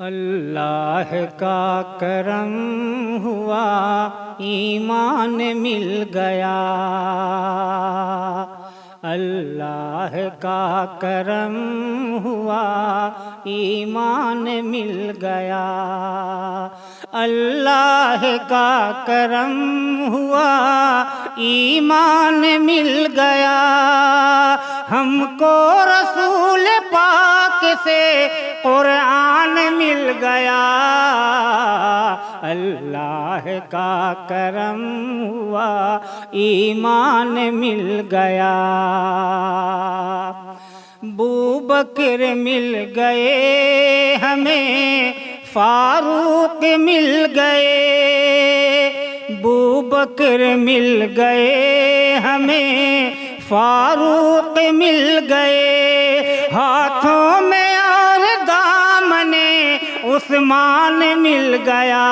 اللہ کا کرم ہوا ایمان مل گیا، اللہ کا کرم ہوا ایمان مل گیا، اللہ کا کرم ہوا ایمان مل گیا، ہم کو رسول پاک سے قرآن مل گیا، اللہ کا کرم ہوا ایمان مل گیا، ابوبکر مل گئے ہمیں، فاروق مل گئے، ابوبکر مل گئے ہمیں، فاروق مل گئے، ہاتھوں میں اور دامنے عثمان مل گیا،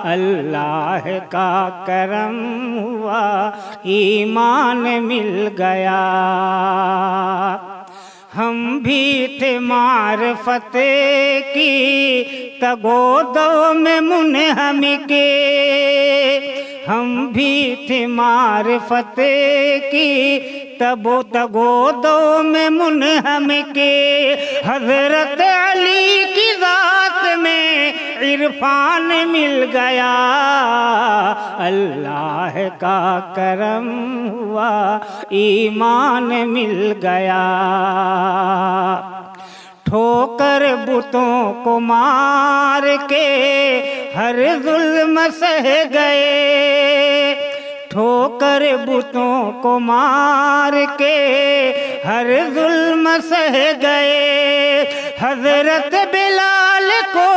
اللہ کا کرم ہوا ایمان مل گیا، ہم بھی تھے معرفت کی تگ و دو میں منہمک، ہم بھی تھے معرفت کی تگ و دو میں منہمک، حضرت علی کی ذات میں عرفان مل گیا، اللہ کا کرم ہوا ایمان مل گیا، ٹھوکر بتوں کو مار کے ہر ظلم سہ گئے، ٹھوکر بتوں کو مار کے ہر ظلم سہ گئے، حضرت بلال کو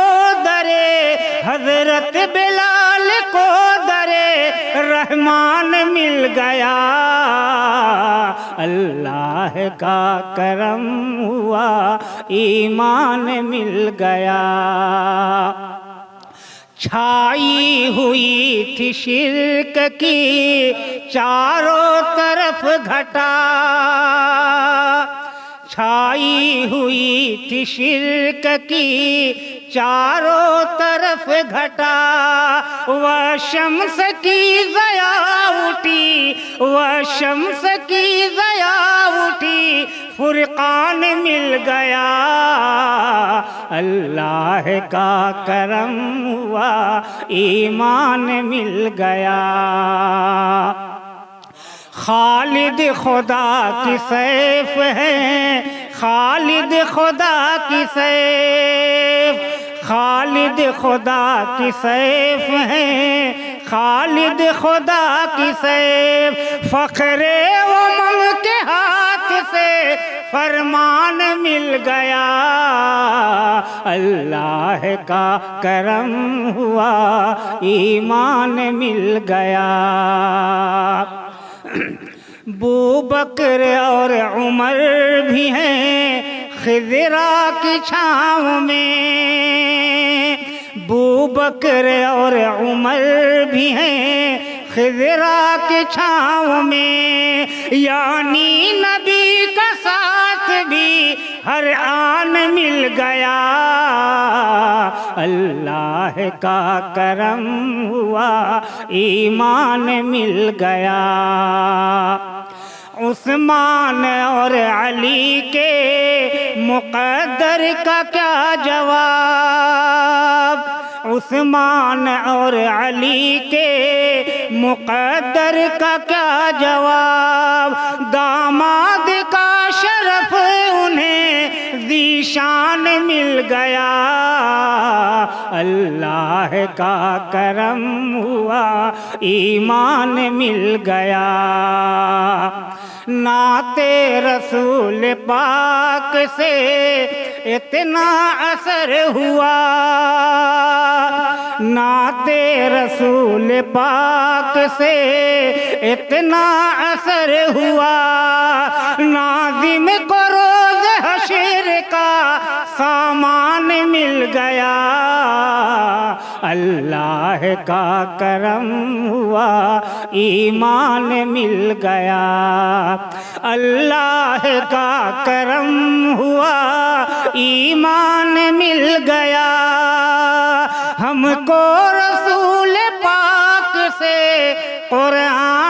درے، حضرت بلال کو درے رحمان مل گیا، اللہ کا کرم ہوا ایمان مل گیا، چھائی ہوئی تھی شرک کی چاروں طرف گھٹا، چھائی ہوئی تھی شرک کی چاروں طرف گھٹا، وہ شمس کی ضیاء اٹھی، وہ شمس کی ضیاء اٹھی، فرقان مل گیا، اللہ کا کرم ہوا ایمان مل گیا، خالد خدا کی سیف ہے، خالد خدا کی سیف، خالد خدا کی سیف ہے، خالد خدا کی سیف، فخر امم کے ہاتھ سے فرمان مل گیا، اللہ کا کرم ہوا ایمان مل گیا، ابوبکر اور عمر بھی ہیں خضرا کی چھاؤں میں، ابوبکر اور عمر بھی ہیں خضرا کی چھاؤں میں، یعنی نبی کا ساتھ بھی ہر آن مل گیا، اللہ کا کرم ہوا ایمان مل گیا، عثمان اور علی کے مقدر کا کیا جواب، عثمان اور علی کے مقدر کا کیا جواب، داماد کا شرف انہیں ذیشان مل گیا، اللہ کا کرم ہوا ایمان مل گیا، نعت رسول پاک سے اتنا اثر ہوا، نعت رسول پاک سے اتنا اثر ہوا، ناظم کو روز حشر کا سامان مل گیا، اللہ کا کرم ہوا ایمان مل گیا، اللہ کا کرم ہوا ایمان مل ہم کو رسول پاک سے قرآن